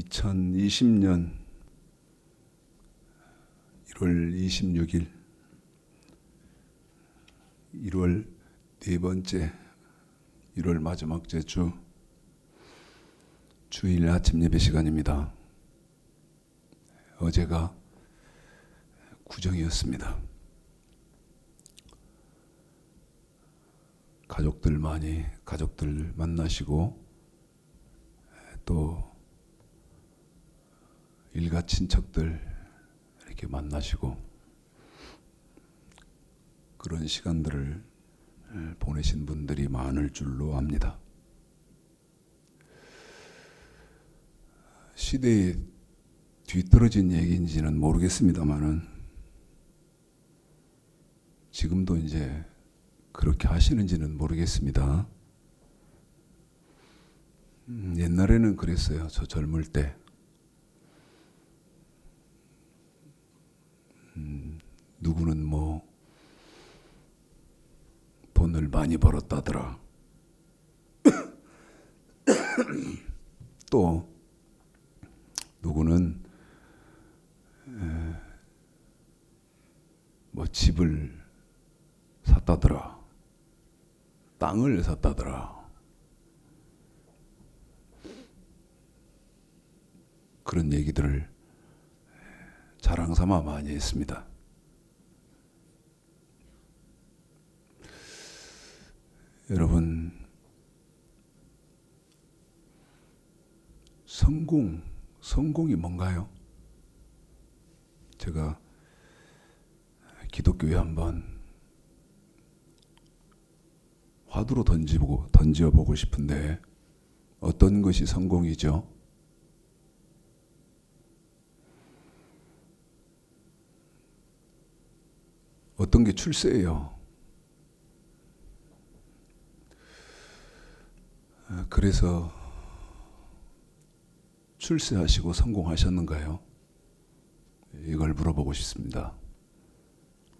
2020년 1월 26일 1월 네 번째 1월 마지막째 주일 아침 예배 시간입니다. 어제가 구정이었습니다. 가족들 만나시고 또 일가 친척들 이렇게 만나시고 그런 시간들을 보내신 분들이 많을 줄로 압니다. 시대에 뒤떨어진 얘기인지는 모르겠습니다만은 지금도 이제 그렇게 하시는지는 모르겠습니다. 옛날에는 그랬어요. 저 젊을 때. 누구는 뭐 돈을 많이 벌었다더라. 또 누구는 뭐 집을 샀다더라. 땅을 샀다더라. 그런 얘기들을 자랑 삼아 많이 했습니다. 여러분, 성공이 뭔가요? 제가 기독교에 한번 화두로 던져보고 싶은데 어떤 것이 성공이죠? 어떤 게 출세예요? 그래서 출세하시고 성공하셨는가요? 이걸 물어보고 싶습니다.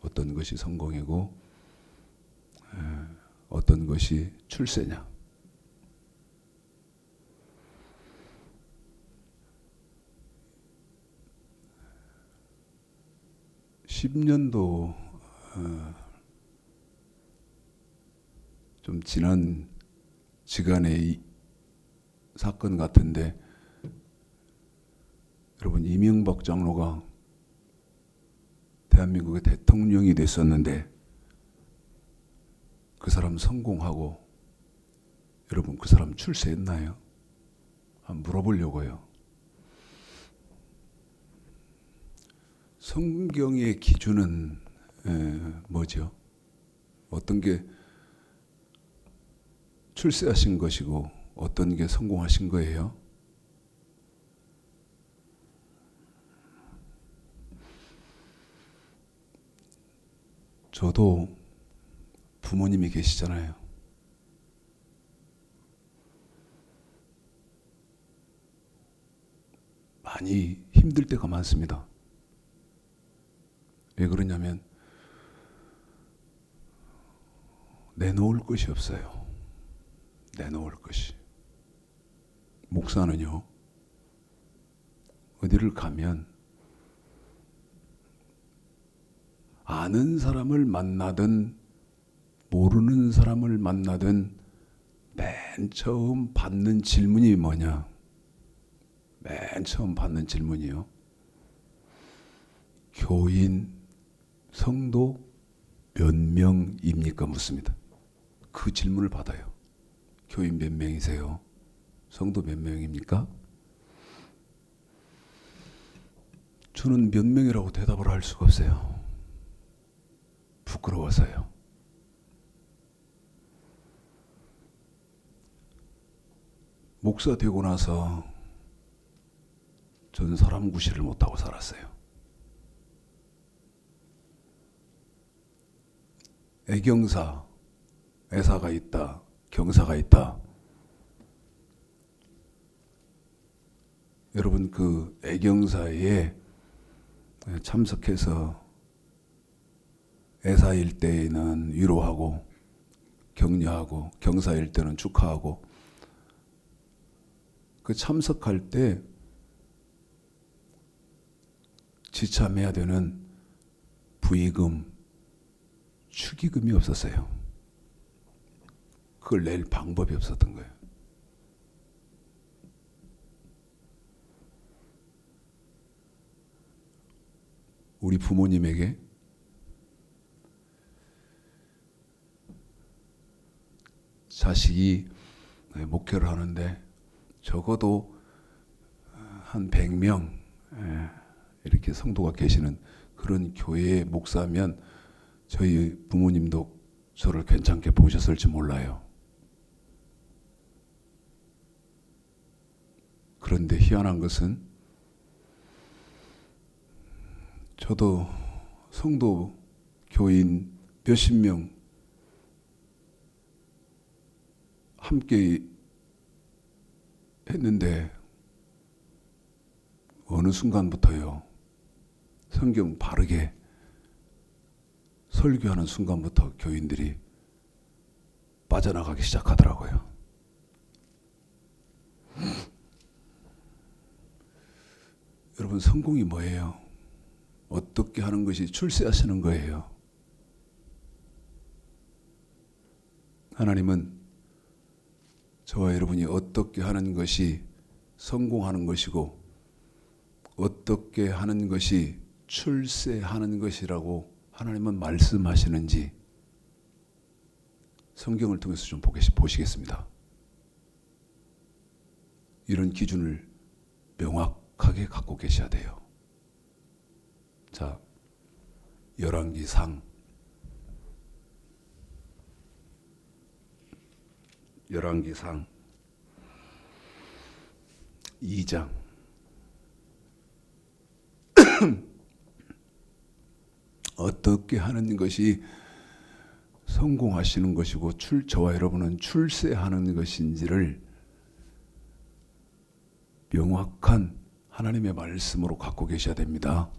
어떤 것이 성공이고 어떤 것이 출세냐? 10년도 좀 지난 시간의 사건 같은데 여러분, 이명박 장로가 대한민국의 대통령이 됐었는데 그 사람 성공하고 여러분 그 사람 출세했나요? 한번 물어보려고요. 성경의 기준은 뭐죠? 어떤 게 출세하신 것이고 어떤 게 성공하신 거예요? 저도 부모님이 계시잖아요. 많이 힘들 때가 많습니다. 왜 그러냐면 내놓을 것이 없어요. 내놓을 것이. 목사는요, 어디를 가면 아는 사람을 만나든 모르는 사람을 만나든 맨 처음 받는 질문이 뭐냐? 맨 처음 받는 질문이요. 교인, 성도 몇 명입니까? 묻습니다. 그 질문을 받아요. 교인 몇 명이세요? 성도 몇 명입니까? 저는 몇 명이라고 대답을 할 수가 없어요. 부끄러워서요. 목사 되고 나서 저는 사람 구실을 못하고 살았어요. 애경사, 애사가 있다, 경사가 있다. 여러분, 그 애경사에 참석해서 애사일 때는 위로하고 격려하고 경사일 때는 축하하고 그 참석할 때 지참해야 되는 부의금, 축의금이 없었어요. 그걸 낼 방법이 없었던 거예요. 우리 부모님에게 자식이 목회를 하는데 적어도 한 100명 이렇게 성도가 계시는 그런 교회의 목사면 저희 부모님도 저를 괜찮게 보셨을지 몰라요. 그런데 희한한 것은 저도 성도 교인 몇십 명 함께 했는데 어느 순간부터요, 성경 바르게 설교하는 순간부터 교인들이 빠져나가기 시작하더라고요. 여러분, 성공이 뭐예요? 어떻게 하는 것이 출세하시는 거예요. 하나님은 저와 여러분이 어떻게 하는 것이 성공하는 것이고 어떻게 하는 것이 출세하는 것이라고 하나님은 말씀하시는지 성경을 통해서 좀 보시겠습니다. 이런 기준을 명확하게 갖고 계셔야 돼요. 자, 열왕기상 2장 어떻게 하는 것이 성공하시는 것이고 저와 여러분은 출세하는 것인지를 명확한 하나님의 말씀으로 갖고 계셔야 됩니다.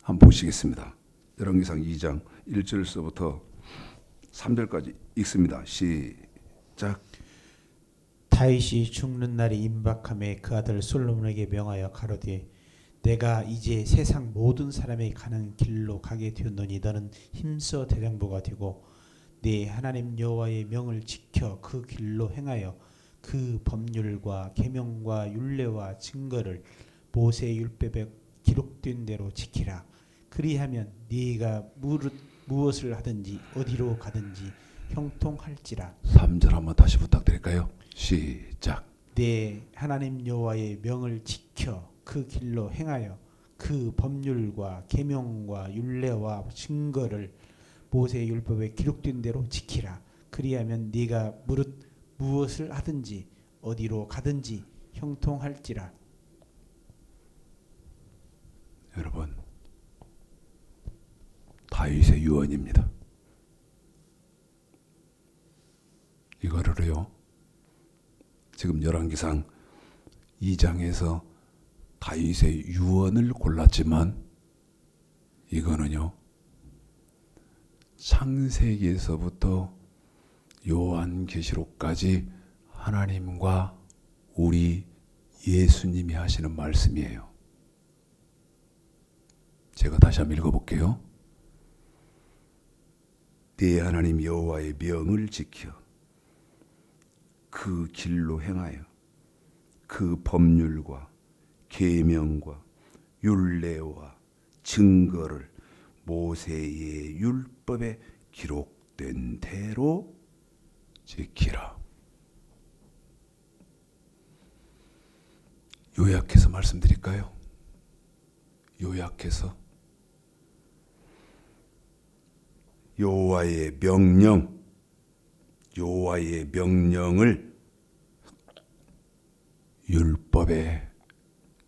한번 보시겠습니다. 열왕기상 2장 1절서부터 3절까지 읽습니다. 시작. 다윗이 죽는 날이 임박함에 그 아들 솔로몬에게 명하여 가로되 내가 이제 세상 모든 사람이 가는 길로 가게 되었노니 너는 힘써 대장부가 되고 네 하나님 여호와의 명을 지켜 그 길로 행하여 그 법률과 계명과 율례와 증거를 모세 율법에 기록된 대로 지키라. 그리하면 네가 무엇을 하든지 어디로 가든지 형통할지라. 3절 한번 다시 부탁드릴까요? 시작. 네 하나님 여호와의 명을 지켜 그 길로 행하여 그 법률과 계명과 율례와 증거를 모세 율법에 기록된 대로 지키라. 그리하면 네가 무엇을 하든지 어디로 가든지 형통할지라. 여러분, 다윗의 유언입니다. 이거를요, 지금 열왕기상 2장에서 다윗의 유언을 골랐지만 이거는요, 창세기에서부터 요한계시록까지 하나님과 우리 예수님이 하시는 말씀이에요. 제가 다시 한번 읽어볼게요. 네 하나님 여호와의 명을 지켜 그 길로 행하여 그 법률과 계명과 율례와 증거를 모세의 율법에 기록된 대로 지키라. 요약해서 말씀드릴까요? 요약해서 여호와의 명령을 율법에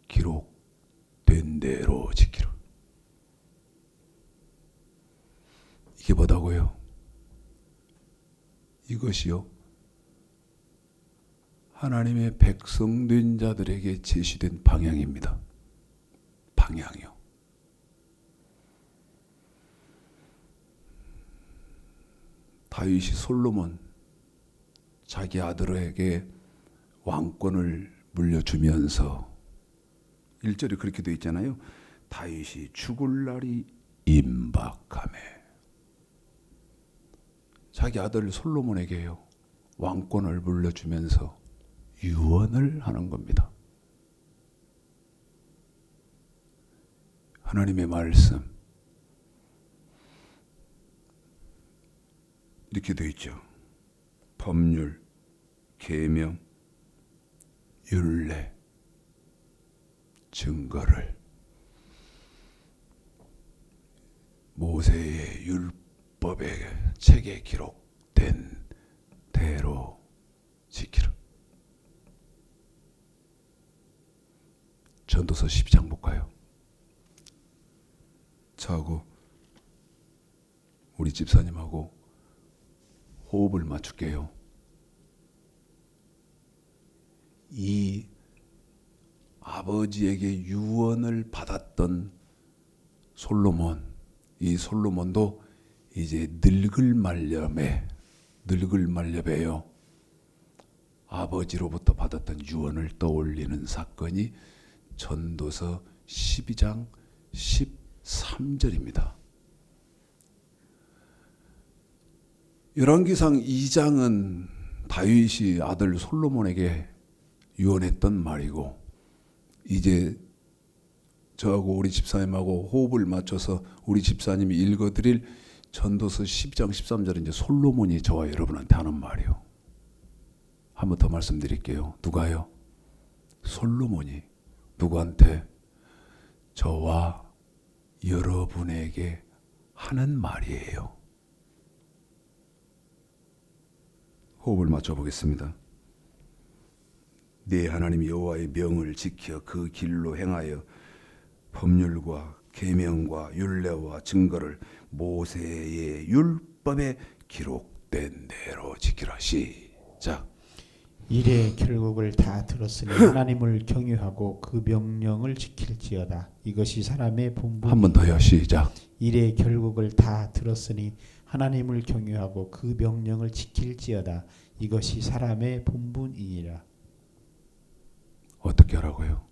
기록된 대로 지키라. 이게 뭐다고요? 이것이요, 하나님의 백성된 자들에게 제시된 방향입니다. 방향이요. 다윗이 솔로몬 자기 아들에게 왕권을 물려주면서 1절에 그렇게 되어 있잖아요. 다윗이 죽을 날이 임박하매. 자기 아들 솔로몬에게요, 왕권을 물려주면서 유언을 하는 겁니다. 하나님의 말씀 이렇게 되어 있죠. 법률, 계명, 율례, 증거를 모세의 율법의 책에 기록된 대로 지키라. 전도서 12장 볼까요? 저하고 우리 집사님하고 호흡을 맞출게요. 이 아버지에게 유언을 받았던 솔로몬, 이 솔로몬도 이제 늙을 만렵에요. 아버지로부터 받았던 유언을 떠올리는 사건이 전도서 12장 13절입니다. 열왕기상 2장은 다윗이 아들 솔로몬에게 유언했던 말이고, 이제 저하고 우리 집사님하고 호흡을 맞춰서 우리 집사님이 읽어드릴 전도서 12장 13절은 이제 솔로몬이 저와 여러분한테 하는 말이요. 한 번 더 말씀드릴게요. 누가요? 솔로몬이 누구한테? 저와 여러분에게 하는 말이에요. 호흡을 맞춰 보겠습니다. 네 하나님 여호와의 명을 지켜 그 길로 행하여 법률과 계명과 율례와 증거를 모세의 율법에 기록된 대로 지키라. 시작. 이래 결국을 다 들었으니 하나님을 경유하고 그 명령을 지킬지어다. 이것이 사람의 본분. 한 번 더요. 시작. 이래 결국을 다 들었으니 하나님을 경유하고 그 명령을 지킬지어다. 이것이 사람의 본분이니라. 어떻게 하라고요?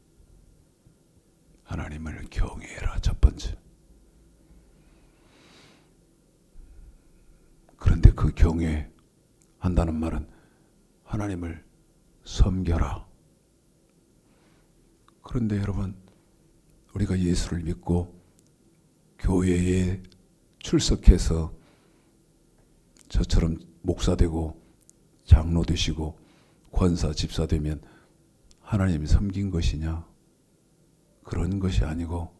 하나님을 경외해라. 첫 번째. 그런데 그 경외한다는 말은 하나님을 섬겨라. 그런데 여러분, 우리가 예수를 믿고 교회에 출석해서 저처럼 목사 되고 장로 되시고 권사 집사 되면 하나님이 섬긴 것이냐? 그런 것이 아니고,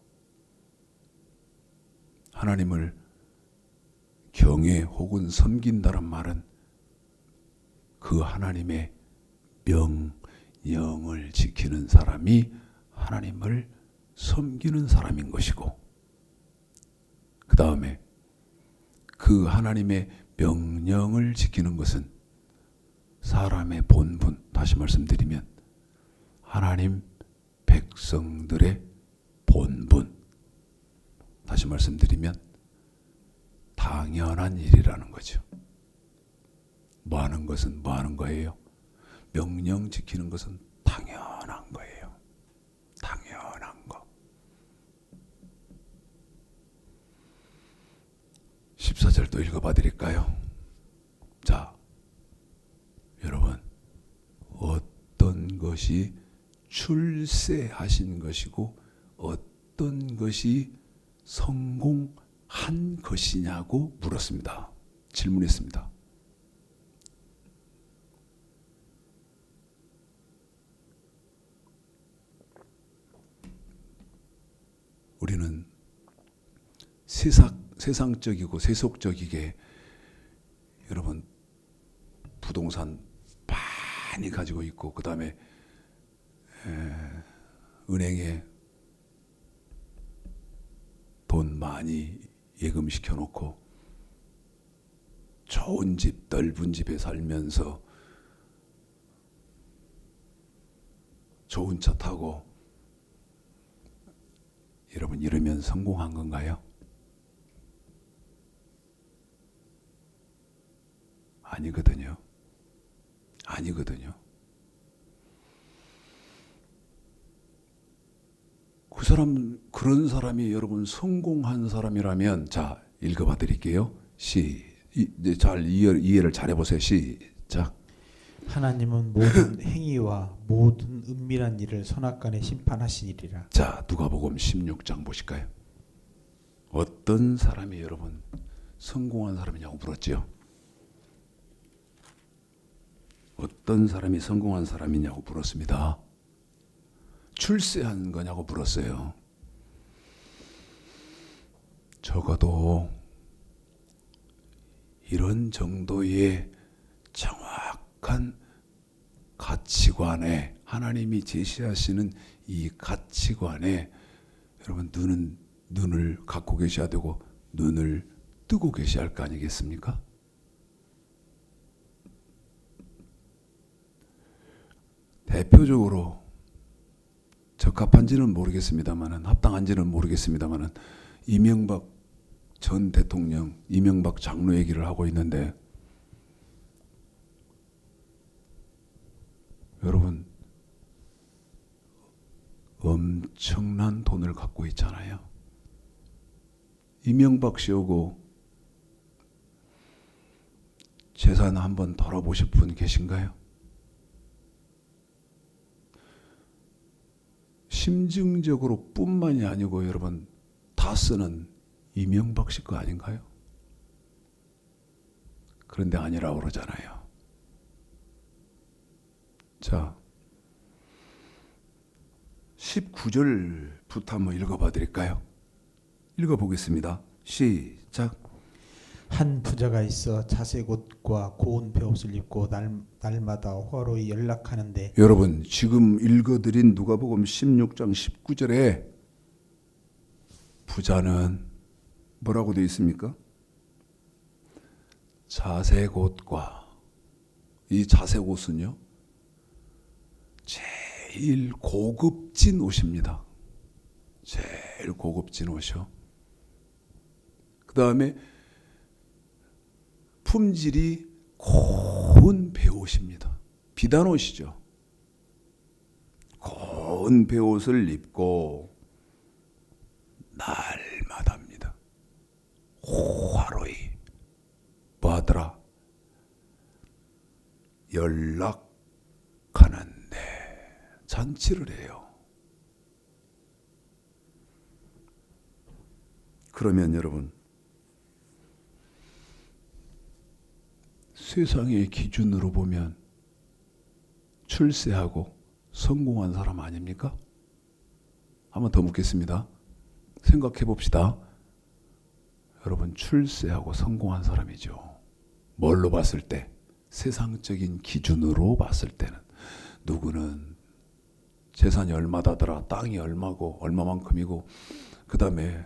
하나님을 경외 혹은 섬긴다는 말은 그 하나님의 명령을 지키는 사람이 하나님을 섬기는 사람인 것이고, 그 다음에 그 하나님의 명령을 지키는 것은 사람의 본분, 다시 말씀드리면 하나님 백성들의 본분, 다시 말씀드리면 당연한 일이라는 거죠. 뭐 하는 것은 뭐 하는 거예요? 명령 지키는 것은 당연한 거예요. 당연한 거. 14절도 읽어봐 드릴까요? 자, 여러분, 어떤 것이 출세하신 것이고 어떤 것이 성공한 것이냐고 물었습니다. 질문했습니다. 우리는 세상적이고 세속적이게 여러분 부동산 많이 가지고 있고, 그 다음에 은행에 돈 많이 예금시켜 놓고 좋은 집, 넓은 집에 살면서 좋은 차 타고 여러분 이러면 성공한 건가요? 아니거든요. 아니거든요. 그 사람, 그런 사람이 여러분 성공한 사람이라면, 자, 읽어봐 드릴게요. 이제 잘 이해를 잘 해보세요. 시작. 하나님은 모든 행위와 모든 은밀한 일을 선악간에 심판하시니리라. 자, 누가복음 16장 보실까요? 어떤 사람이 여러분 성공한 사람이냐고 물었지요. 어떤 사람이 성공한 사람이냐고 물었습니다. 출세한 거냐고 물었어요. 적어도 이런 정도의 정확한 가치관에, 하나님이 제시하시는 이 가치관에 여러분 눈을 갖고 계셔야 되고 눈을 뜨고 계셔야 할 거 아니겠습니까? 대표적으로 적합한지는 모르겠습니다만은, 합당한지는 모르겠습니다만은, 이명박 전 대통령, 이명박 장로 얘기를 하고 있는데, 여러분 엄청난 돈을 갖고 있잖아요. 이명박 씨하고 재산 한번 덜어보실 분 계신가요? 심증적으로 뿐만이 아니고 여러분 다 쓰는 이명박 씨 거 아닌가요? 그런데 아니라고 그러잖아요. 자, 19절부터 한번 읽어봐 드릴까요? 읽어보겠습니다. 시작. 한 부자가 있어 자색 옷과 고운 베옷을 입고 날마다 화로에 연락하는데. 여러분 지금 읽어드린 누가복음 16장 19절에 부자는 뭐라고 되어 있습니까? 자색 옷과, 이 자색 옷은요 제일 고급진 옷입니다. 제일 고급진 옷이요. 그 다음에 품질이 고운 베옷입니다. 비단 옷이죠. 고운 베옷을 입고 날마다입니다. 화로이 뭐하더라? 연락하는데 잔치를 해요. 그러면 여러분 세상의 기준으로 보면 출세하고 성공한 사람 아닙니까? 한번 더 묻겠습니다. 생각해 봅시다. 여러분 출세하고 성공한 사람이죠. 뭘로 봤을 때? 세상적인 기준으로 봤을 때는. 누구는 재산이 얼마다더라, 땅이 얼마고 얼마만큼이고, 그 다음에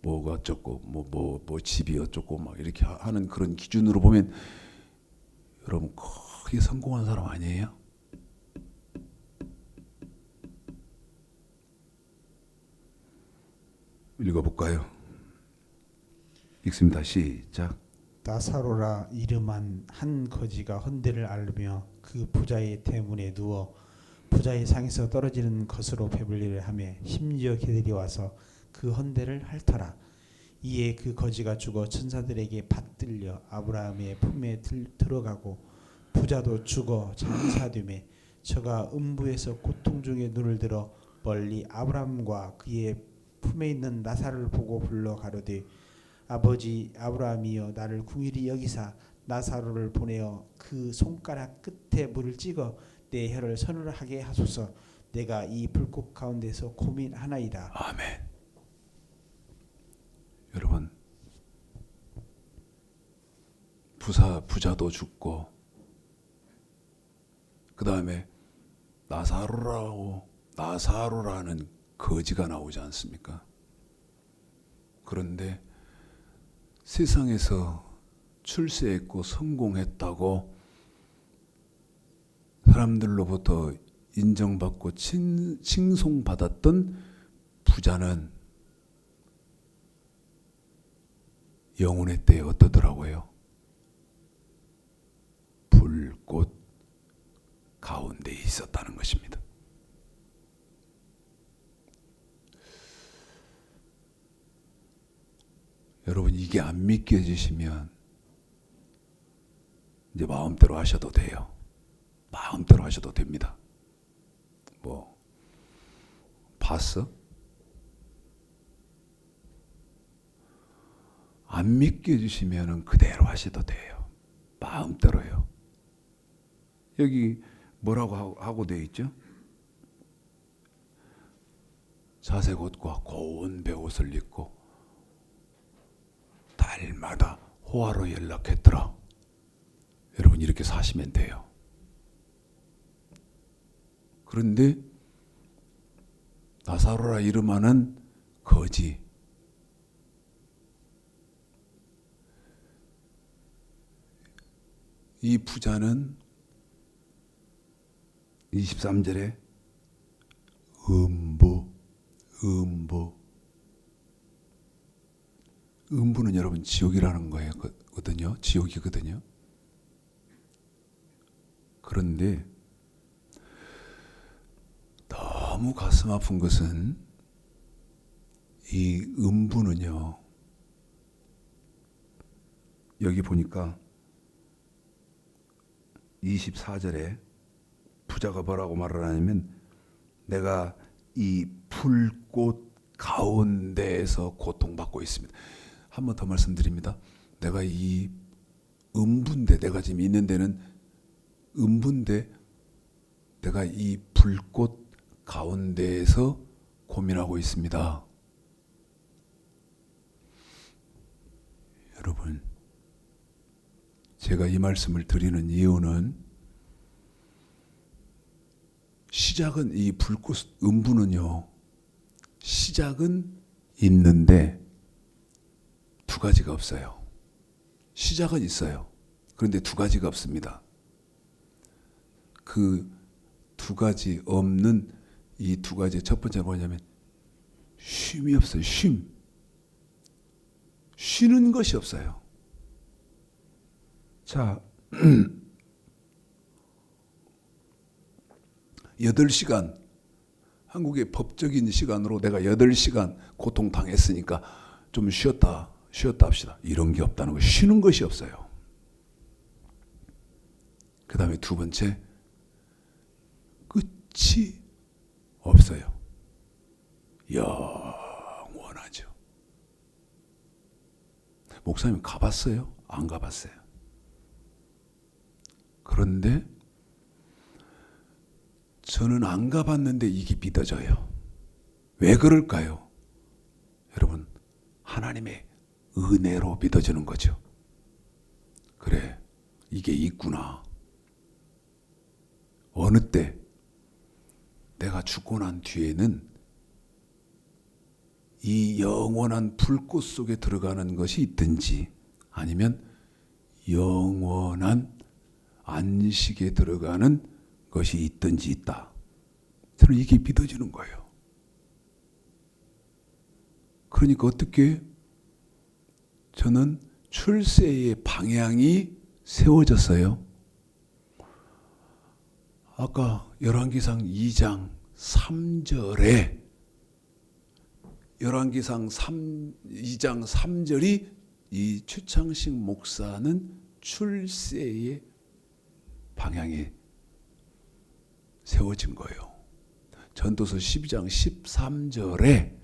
뭐가 어쩌고 뭐 집이 어쩌고 막 이렇게 하는 그런 기준으로 보면 여러분 거의 성공한 사람 아니에요? 읽어볼까요? 읽습니다. 시작. 나사로라 이름한 한 거지가 헌데를 앓으며 그 부자의 대문에 누워 부자의 상에서 떨어지는 것으로 배불리를 하며 심지어 개들이 와서 그 헌데를 핥더라. 이에 그 거지가 죽어 천사들에게 받들려 아브라함의 품에 들어가고 부자도 죽어 장사되매 저가 음부에서 고통 중에 눈을 들어 멀리 아브라함과 그의 품에 있는 나사로를 보고 불러 가로되 아버지 아브라함이여 나를 긍휼히 여기사 나사로를 보내어 그 손가락 끝에 물을 찍어 내 혀를 서늘하게 하소서. 내가 이 불꽃 가운데서 고민하나이다. 아멘. 여러분 부자도 죽고 그 다음에 나사로라는 거지가 나오지 않습니까? 그런데 세상에서 출세했고 성공했다고 사람들로부터 인정받고 칭송받았던 부자는 영혼의 때에 어떠더라고요? 불꽃 가운데 있었다는 것입니다. 여러분 이게 안 믿겨지시면 이제 마음대로 하셔도 돼요. 마음대로 하셔도 됩니다. 뭐 봤어? 안 믿겨지시면 그대로 하셔도 돼요. 마음대로요. 여기 뭐라고 하고 되어 있죠? 자색 옷과 고운 베옷을 입고 달마다 호화로 연락했더라. 여러분 이렇게 사시면 돼요. 그런데 나사로라 이름하는 거지, 이 부자는 23절에 음부는 여러분 지옥이라는 거거든요. 지옥이거든요. 그런데 너무 가슴 아픈 것은 이 음부는요, 여기 보니까 24절에 부자가 뭐라고 말을 하냐면, 내가 이 불꽃 가운데에서 고통받고 있습니다. 한 번 더 말씀드립니다. 내가 이 음부인데, 내가 지금 있는 데는 음부인데 내가 이 불꽃 가운데에서 고민하고 있습니다. 여러분, 제가 이 말씀을 드리는 이유는, 시작은 이 불꽃 음부는요, 시작은 있는데 두 가지가 없어요. 시작은 있어요. 그런데 두 가지가 없습니다. 그 두 가지 없는 이 두 가지, 첫 번째가 뭐냐면 쉼이 없어요. 쉬는 것이 없어요. 자, 8시간, 한국의 법적인 시간으로 내가 8시간 고통당했으니까 좀 쉬었다 합시다. 이런 게 없다는 거, 쉬는 것이 없어요. 그 다음에 두 번째, 끝이 없어요. 영원하죠. 목사님 가봤어요? 안 가봤어요. 그런데 저는 안 가봤는데 이게 믿어져요. 왜 그럴까요? 여러분, 하나님의 은혜로 믿어지는 거죠. 그래, 이게 있구나. 어느 때 내가 죽고 난 뒤에는 이 영원한 불꽃 속에 들어가는 것이 있든지, 아니면 영원한 안식에 들어가는 것이 있든지 있다. 저는 이게 믿어지는 거예요. 그러니까 어떻게 저는 출세의 방향이 세워졌어요. 아까 열왕기상 2장 3절에, 열왕기상 2장 3절이 이 최창식 목사는 출세의 방향이 세워진 거예요. 전도서 12장 13절에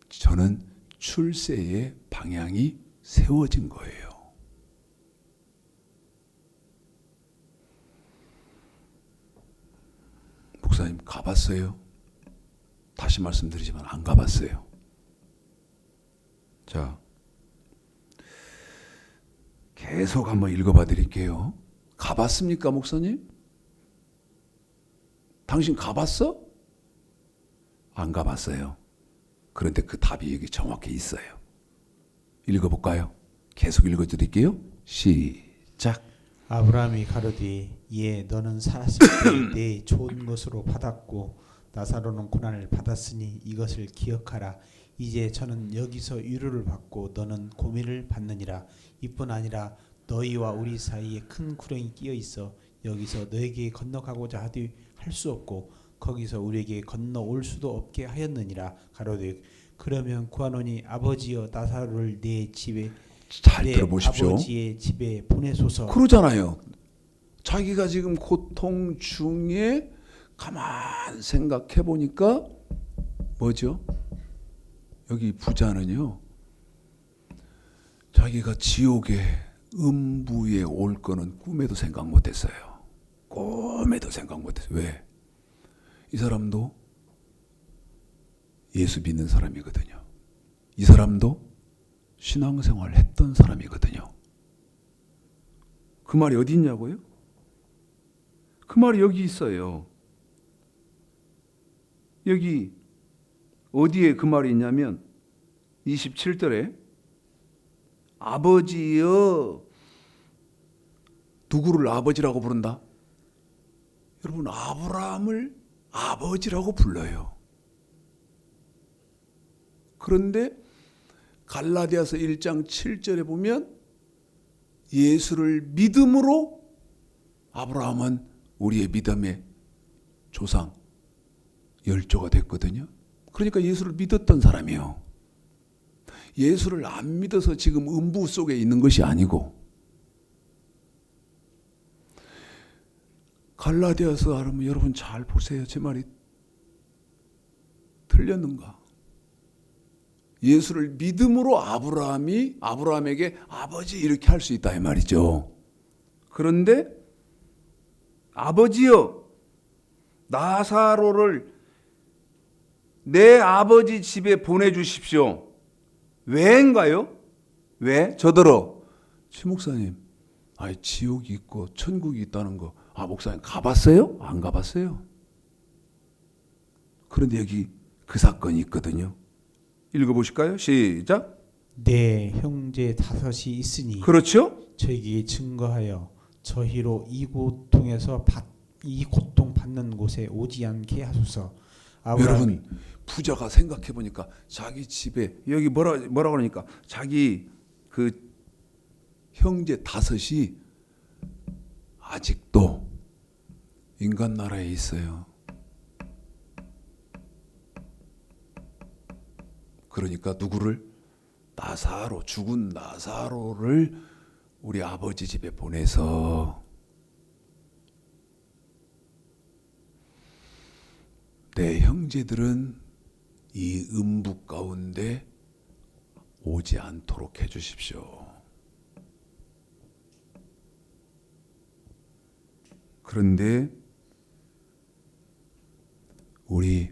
저는 출세의 방향이 세워진 거예요. 목사님 가봤어요? 다시 말씀드리지만 안 가봤어요. 자, 계속 한번 읽어봐 드릴게요. 가봤습니까, 목사님? 당신 가봤어? 안 가봤어요. 그런데 그 답이 여기 정확히 있어요. 읽어볼까요? 계속 읽어드릴게요. 시작. 아브라함이 가로되 예 너는 살았을 때 내 좋은 것으로 받았고 나사로는 고난을 받았으니 이것을 기억하라. 이제 저는 여기서 위로를 받고 너는 고민을 받느니라. 이뿐 아니라 너희와 우리 사이에 큰 구렁이 끼어 있어 여기서 너에게 건너가고자 하되 할 수 없고 거기서 우리에게 건너올 수도 없게 하였느니라. 가로되 그러면 구하노니 아버지여 나사로를 내 집에 잘 내 들어보십시오. 아버지의 집에 보내소서. 그러잖아요. 자기가 지금 고통 중에 가만 생각해 보니까 뭐죠? 여기 부자는요, 자기가 지옥의 음부에 올 거는 꿈에도 생각 못했어요. 꿈에도 생각 못했어요. 왜? 이 사람도 예수 믿는 사람이거든요. 이 사람도 신앙생활 했던 사람이거든요. 그 말이 어디 있냐고요? 그 말이 여기 있어요. 여기 어디에 그 말이 있냐면 27절에 아버지여, 누구를 아버지라고 부른다? 여러분, 아브라함을 아버지라고 불러요. 그런데 갈라디아서 1장 7절에 보면 예수를 믿음으로 아브라함은 우리의 믿음의 조상, 열조가 됐거든요. 그러니까 예수를 믿었던 사람이에요. 예수를 안 믿어서 지금 음부 속에 있는 것이 아니고, 갈라디아서 하면 여러분 잘 보세요. 제 말이 틀렸는가? 예수를 믿음으로 아브라함에게 아버지 이렇게 할 수 있다 이 말이죠. 그런데 아버지여, 나사로를 내 아버지 집에 보내주십시오. 왜인가요? 왜? 저더러 최 목사님, 아니 지옥이 있고 천국이 있다는 거, 목사님 가봤어요? 안 가봤어요. 그런데 여기 그 사건이 있거든요. 읽어보실까요? 시작. 내 형제 다섯이 있으니 그렇죠? 저에게 증거하여 저희로 이 고통 받는 곳에 오지 않게 하소서. 여러분, 부자가 생각해 보니까 자기 집에 여기 뭐라 그러니까 자기 그 형제 다섯이 아직도 인간 나라에 있어요. 그러니까 누구를? 나사로, 죽은 나사로를 우리 아버지 집에 보내서 내 형제들은 이 음부 가운데 오지 않도록 해주십시오. 그런데 우리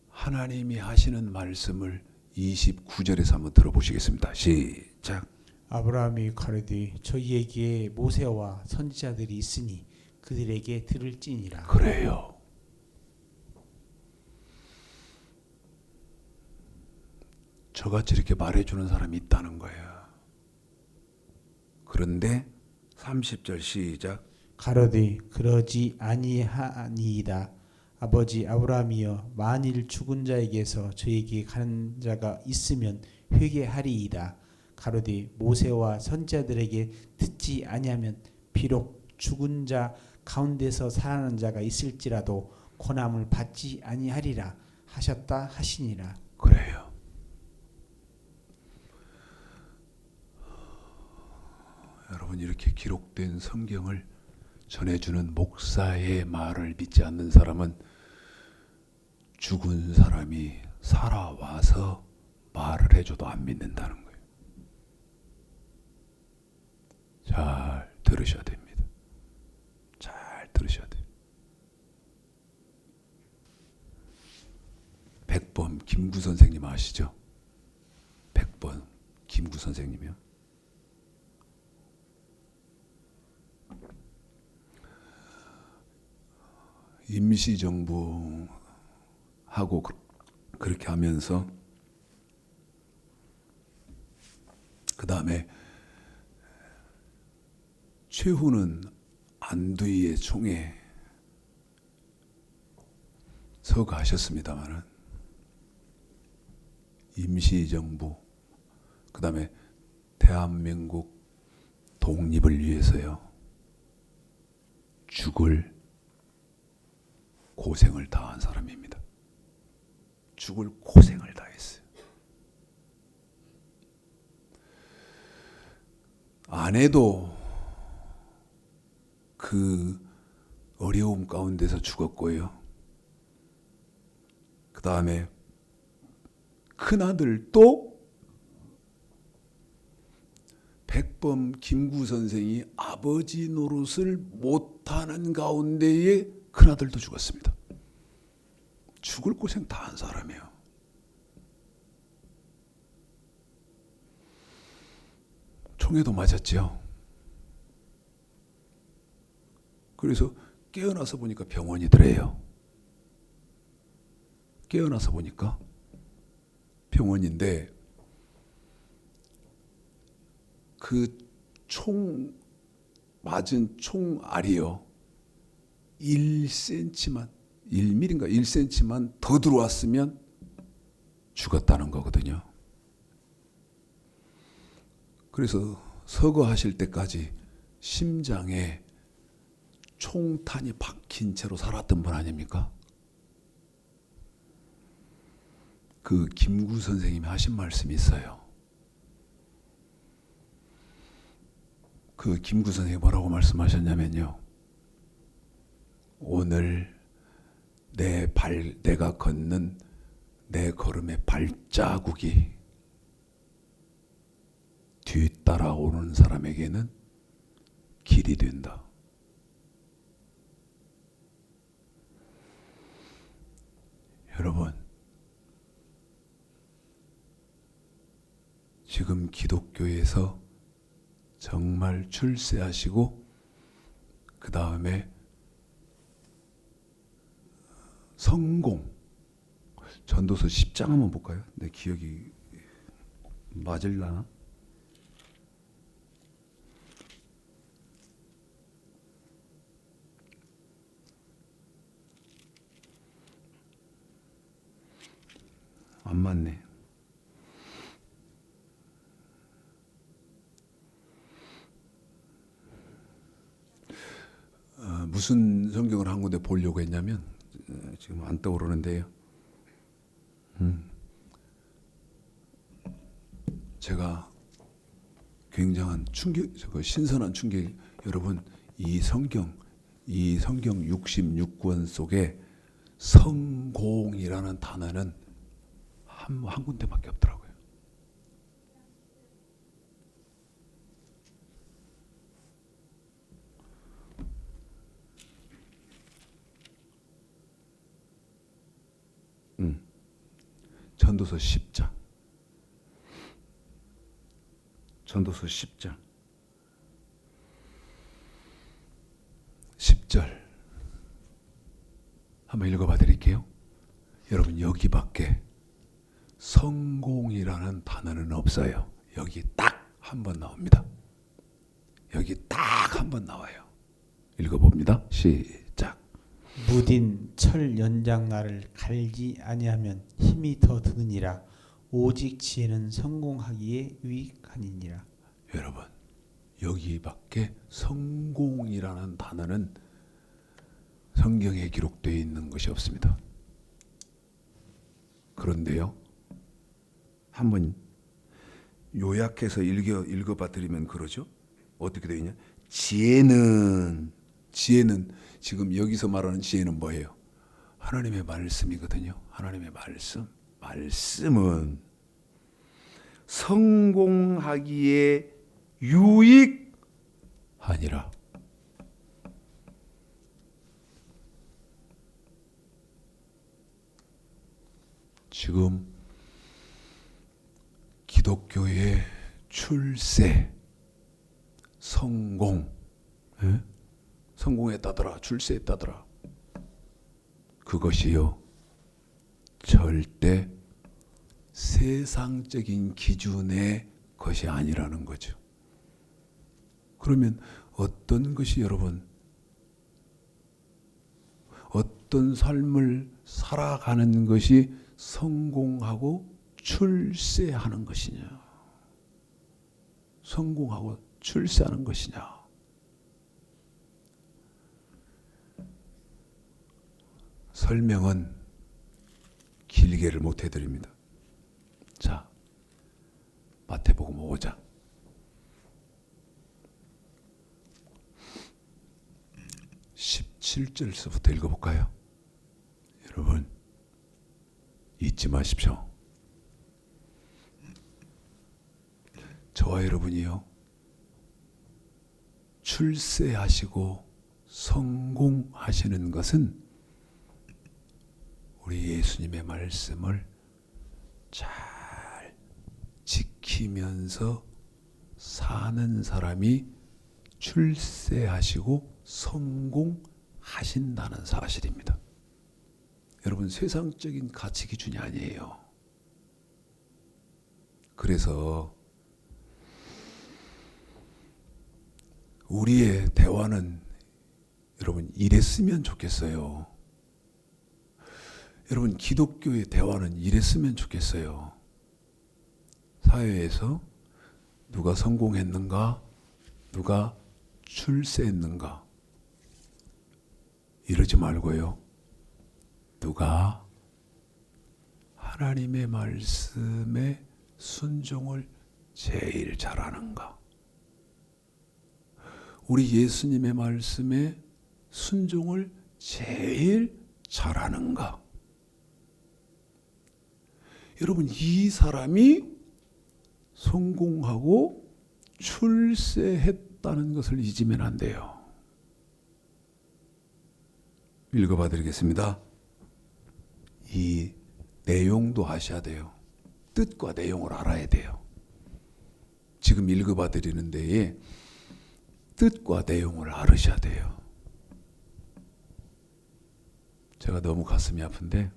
하나님이 하시는 말씀을 29절에서 한번 들어보시겠습니다. 시작. 아브라함이 가로되 저희에게 모세와 선지자들이 있으니 그들에게 들을지니라. 그래요. 저같이 이렇게 말해주는 사람이 있다는 거예요. 그런데 30절 시작. 가로되 그러지 아니하니이다. 아버지 아브라함이여, 만일 죽은 자에게서 저에게 가는 자가 있으면 회개하리이다. 가로되 모세와 선지자들에게 듣지 아니하면 비록 죽은 자 가운데서 살아난 자가 있을지라도 권함을 받지 아니하리라 하셨다 하시니라. 그래요. 여러분, 이렇게 기록된 성경을 전해주는 목사의 말을 믿지 않는 사람은 죽은 사람이 살아와서 말을 해줘도 안 믿는다는 거예요. 잘 들으셔야 됩니다. 잘 들으셔야 돼요. 백범 김구 선생님 아시죠? 백범 김구 선생님이요. 임시정부 하고 그렇게 하면서 그 다음에 최후는 안두희의 총에 서거하셨습니다마는 임시정부 그 다음에 대한민국 독립을 위해서요 죽을 고생을 다한 사람입니다. 죽을 고생을 다 했어요. 아내도 그 어려움 가운데서 죽었고요. 그 다음에 큰아들도 백범 김구 선생이 아버지 노릇을 못하는 가운데에 큰아들도 죽었습니다. 죽을 고생 다 한 사람이에요. 총에도 맞았죠. 그래서 깨어나서 보니까 병원이더래요. 깨어나서 보니까 병원인데 그 총 맞은 총알이요 1cm만 1mm인가 1cm만 더 들어왔으면 죽었다는 거거든요. 그래서 서거하실 때까지 심장에 총탄이 박힌 채로 살았던 분 아닙니까? 그 김구 선생님이 하신 말씀이 있어요. 그 김구 선생님이 뭐라고 말씀하셨냐면요. 오늘 내가 걷는 내 걸음의 발자국이 뒤따라오는 사람에게는 길이 된다. 여러분, 지금 기독교에서 정말 출세하시고 그 다음에 성공, 전도서 10장 한번 볼까요? 내 기억이 맞을라나? 안 맞네. 무슨 성경을 한 군데 보려고 했냐면 지금 안 떠오르는데요. 제가 굉장한 충격, 신선한 충격. 여러분, 이 성경 66권 속에 성공이라는 단어는 한 군데밖에 없더라고요. 전도서 10장. 전도서 10장. 10절. 한번 읽어봐 드릴게요. 여러분, 여기밖에 성공이라는 단어는 없어요. 여기 딱 한 번 나옵니다. 여기 딱 한 번 나와요. 읽어봅니다. 시작. 무딘 철 연장날을 갈지 아니하면 힘이 더 드느니라. 오직 지혜는 성공하기에 유익하니니라. 여러분, 여기밖에 성공이라는 단어는 성경에 기록되어 있는 것이 없습니다. 그런데요, 한번 요약해서 읽어봐 드리면 그러죠. 어떻게 되어 있냐? 지혜는 지금 여기서 말하는 지혜는 뭐예요? 하나님의 말씀이거든요. 하나님의 말씀은 성공하기에 유익하니라. 지금 기독교의 출세, 성공, 성공했다더라, 출세했다더라. 그것이요, 절대 세상적인 기준의 것이 아니라는 거죠. 그러면 어떤 것이 여러분, 어떤 삶을 살아가는 것이 성공하고 출세하는 것이냐? 성공하고 출세하는 것이냐? 설명은 길게를 못 해드립니다. 자, 마태복음 5장 17절서부터 읽어볼까요? 여러분 잊지 마십시오. 저와 여러분이요, 출세하시고 성공하시는 것은 우리 예수님의 말씀을 잘 지키면서 사는 사람이 출세하시고 성공하신다는 사실입니다. 여러분, 세상적인 가치 기준이 아니에요. 그래서 우리의 대화는 여러분 이랬으면 좋겠어요. 여러분, 기독교의 대화는 이랬으면 좋겠어요. 사회에서 누가 성공했는가, 누가 출세했는가 이러지 말고요, 누가 하나님의 말씀에 순종을 제일 잘하는가, 우리 예수님의 말씀에 순종을 제일 잘하는가. 여러분, 이 사람이 성공하고 출세했다는 것을 잊으면 안 돼요. 읽어봐 드리겠습니다. 이 내용도 하셔야 돼요. 뜻과 내용을 알아야 돼요. 지금 읽어봐 드리는 데에 뜻과 내용을 알으셔야 돼요. 제가 너무 가슴이 아픈데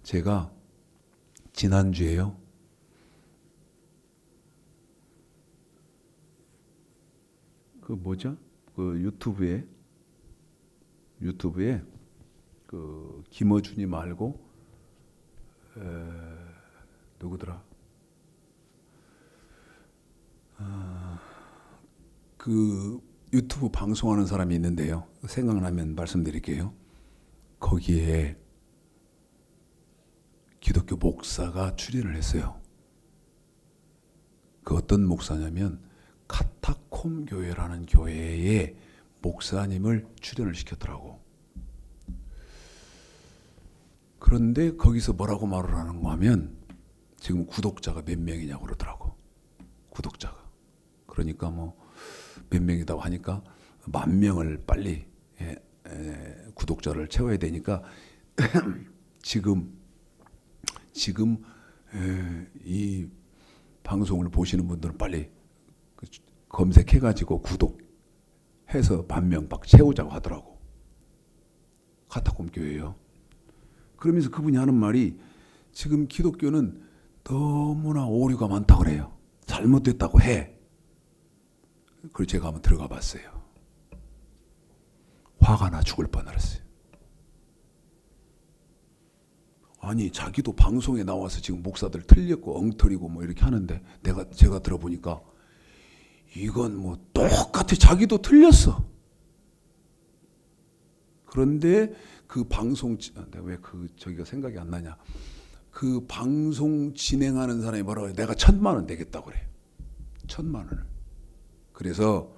제가 지난주에요, 유튜브에 그 김어준이 말고 누구더라? 그 유튜브 방송하는 사람이 있는데요. 생각나면 말씀드릴게요. 거기에 기독교 목사가 출연을 했어요. 그 어떤 목사냐면 카타콤 교회라는 교회의 목사님을 출연을 시켰더라고. 그런데 거기서 뭐라고 말을 하는가 하면 지금 구독자가 몇 명이냐고 그러더라고. 구독자가. 그러니까 뭐 몇 명이라고 하니까 10,000명을 빨리 구독자를 채워야 되니까 지금 이 방송을 보시는 분들은 빨리 검색해가지고 구독해서 10,000명 막 채우자고 하더라고. 카타콤 교회요. 그러면서 그분이 하는 말이 지금 기독교는 너무나 오류가 많다고 그래요. 잘못됐다고 해. 그래서 제가 한번 들어가 봤어요. 화가 나 죽을 뻔했어요. 아니, 자기도 방송에 나와서 지금 목사들 틀렸고 엉터리고 뭐 이렇게 하는데 제가 들어보니까 이건 뭐 똑같아. 자기도 틀렸어. 그런데 그 방송, 왜 저기가 생각이 안 나냐. 그 방송 진행하는 사람이 뭐라고 해요? 내가 1,000,000원 내겠다고 그래. 1,000,000원을. 그래서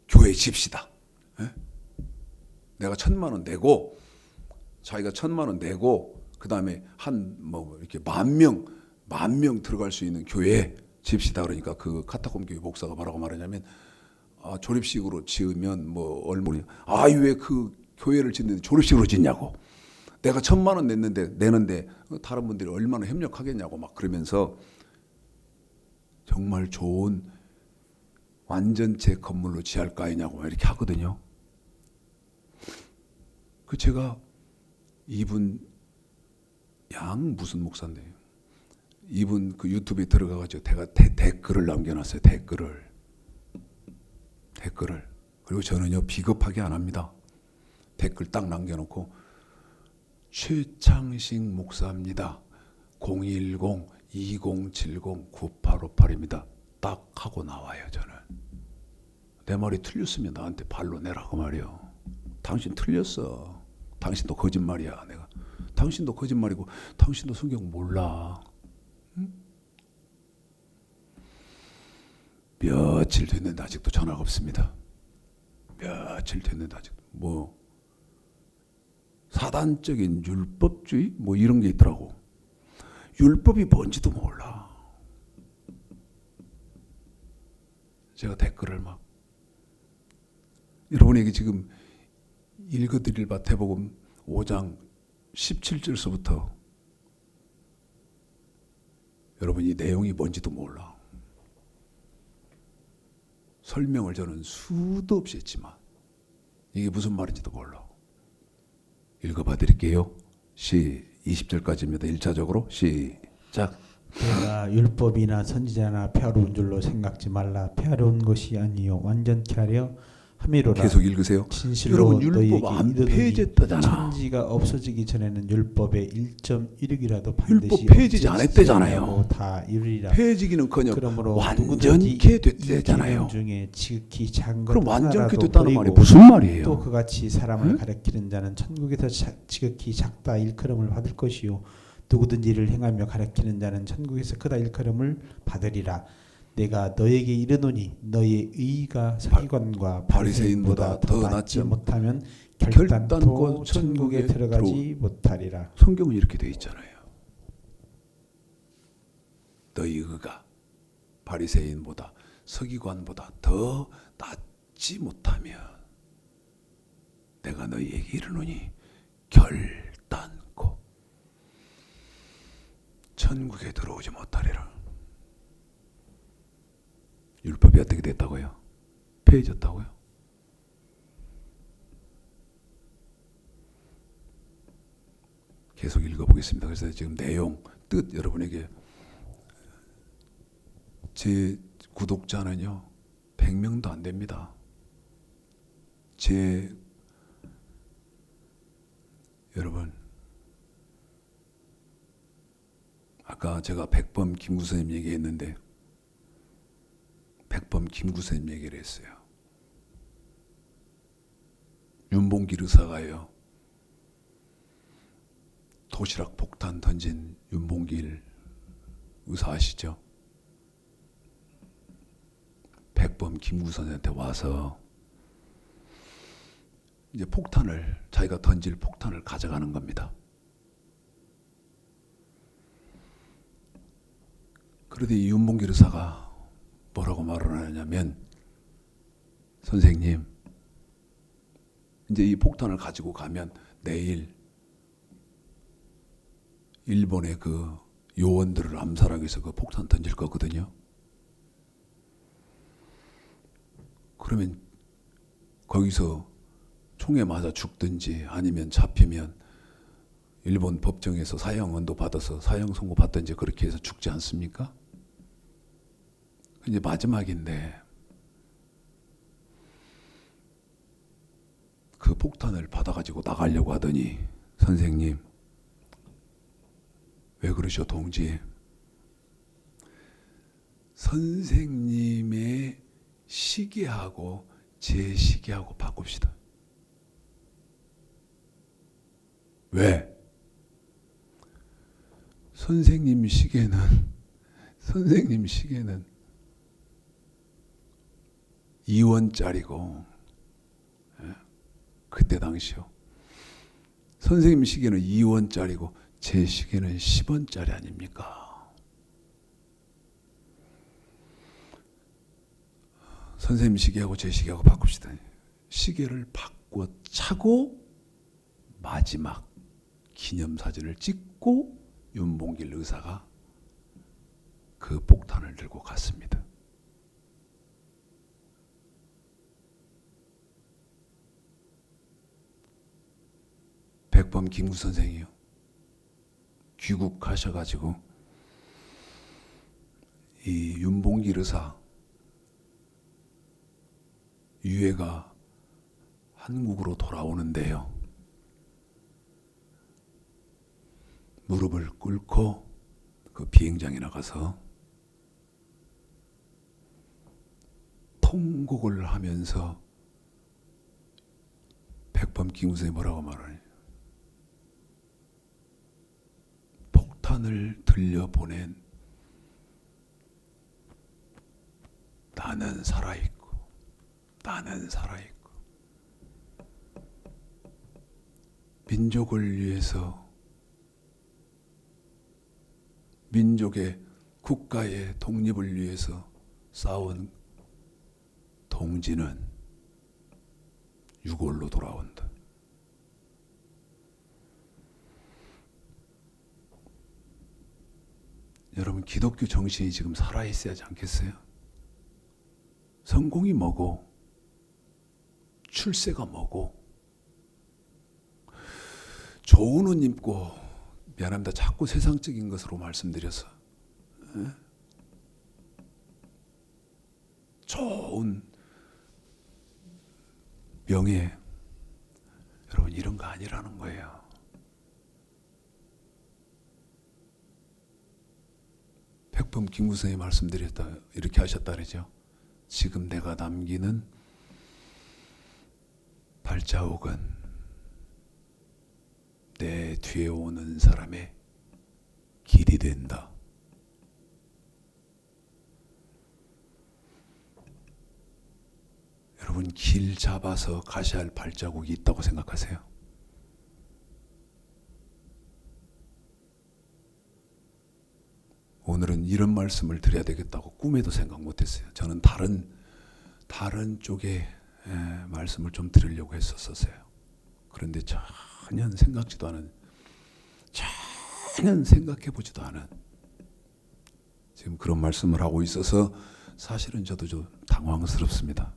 교회 집시다. 에? 내가 1,000,000원 내고, 자기가 1,000,000원 내고, 그 다음에 뭐 이렇게 10,000명 들어갈 수 있는 교회 집시다. 그러니까 그 카타콤 교회 목사가 뭐라고 말하냐면, 조립식으로 지으면 뭐 얼마냐. 왜 그 교회를 짓는데 조립식으로 짓냐고. 내가 1,000,000원 내는데 다른 분들이 얼마나 협력하겠냐고 막 그러면서 정말 좋은 완전체 건물로 지을 거 아니냐고 이렇게 하거든요. 그 제가 이분 무슨 목사인데 이분 그 유튜브에 들어가가지고 제가 댓글을 남겨놨어요. 댓글을. 그리고 저는요 비겁하게 안 합니다. 댓글 딱 남겨놓고 최창식 목사입니다. 010-2070-9858입니다. 딱 하고 나와요. 저는 내 말이 틀렸으면 나한테 발로 내라고 말이요. 당신 틀렸어. 당신도 거짓말이야. 내가 당신도 거짓말이고 당신도 성경 몰라. 응? 며칠 됐는데 아직도 전화가 없습니다. 며칠 됐는데 아직도 뭐 사단적인 율법주의 뭐 이런 게 있더라고. 율법이 뭔지도 몰라. 제가 댓글을 막 여러분에게 지금 읽어드릴 마태복음 5장 17절서부터 여러분 이 내용이 뭔지도 몰라. 설명을 저는 수도 없이 했지만 이게 무슨 말인지도 몰라. 읽어봐 드릴게요. 20절까지입니다. 1차적으로 시작. 내가 율법이나 선지자나 폐하로운 줄로 생각지 말라. 폐하로운 것이 아니요 완전케 하려 함이로라. 계속 읽으세요. 진실로 여러분 율법 안 너희에게 폐지했다잖아. 천지가 없어지기 전에는 율법의 1.1획이라도 반드시 율법 폐지지 않았대잖아요. 다 이루리라. 폐지기는커녕 그러므로 완전케 이 됐대잖아요. 계명 중에 지극히 작은 것 그럼 완전케 하나라도 됐다는 말이 버리고 무슨 말이에요? 또 그같이 사람을 응? 가르치는 자는 천국에서 지극히 작다 일컬음을 받을 것이요 누구든지 이를 행하며 가르치는 자는 천국에서 크다 일컬음을 받으리라. 내가 너에게 이르노니 너의 의가 서기관과 바리새인보다 더 낫지 못하면 결단코 천국에 들어가지 못하리라. 성경은 이렇게 돼 있잖아요. 너희 의가 바리새인보다 서기관보다 더 낫지 못하면 내가 너희에게 이르노니 결단코 천국에 들어오지 못하리라. 율법이 어떻게 됐다고요? 폐해졌다고요? 계속 읽어보겠습니다. 그래서 지금 내용, 뜻 여러분에게 제 구독자는요 100명도 안 됩니다. 여러분 아까 제가 백범 김구선님 얘기했는데 백범 김구선님 얘기를 했어요. 윤봉길 의사가요 도시락 폭탄 던진 윤봉길 의사 아시죠? 백범 김구선한테 와서 이제 폭탄을 자기가 던질 폭탄을 가져가는 겁니다. 그런데 이 윤봉길 의사가 뭐라고 말을 하냐면 선생님 이제 이 폭탄을 가지고 가면 내일 일본의 그 요원들을 암살하기 위해서 그 폭탄 던질 거거든요. 그러면 거기서 총에 맞아 죽든지 아니면 잡히면 일본 법정에서 사형언도 받아서 사형 선고 받든지 그렇게 해서 죽지 않습니까? 이제 마지막인데 그 폭탄을 받아가지고 나가려고 하더니 선생님 왜 그러셔 동지? 선생님의 시계하고 제 시계하고 바꿉시다. 왜? 선생님 시계는 2원짜리고 그때 당시요. 선생님 시계는 2원짜리고 제 시계는 10원짜리 아닙니까? 선생님 시계하고 제 시계하고 바꿉시다. 시계를 바꿔 차고 마지막 기념사진을 찍고 윤봉길 의사가 그 폭탄을 들고 갔습니다. 백범 김구 선생이요. 귀국하셔가지고 이 윤봉길 의사 유해가 한국으로 돌아오는데요. 무릎을 꿇고 그 비행장에 나가서 통곡을 하면서 백범 김구선이 뭐라고 말하냐. 폭탄을 들려보낸 나는 살아있고 나는 살아있고 민족을 위해서 민족의 국가의 독립을 위해서 싸운 동지는 유골로 돌아온다. 여러분 기독교 정신이 지금 살아있어야 하지 않겠어요? 성공이 뭐고 출세가 뭐고 좋은 옷 입고 미안합니다. 자꾸 세상적인 것으로 말씀드려서 좋은 명예 여러분 이런 거 아니라는 거예요. 백범 김구선이 말씀드렸다 이렇게 하셨다 그러죠. 지금 내가 남기는 발자국은 내 뒤에 오는 사람의 길이 된다. 여러분 길 잡아서 가셔야 할 발자국이 있다고 생각하세요? 오늘은 이런 말씀을 드려야 되겠다고 꿈에도 생각 못했어요. 저는 다른 쪽에 말씀을 좀 드리려고 했었어요. 그런데 전혀 생각지도 않은, 전혀 생각해보지도 않은 지금 그런 말씀을 하고 있어서 사실은 저도 좀 당황스럽습니다.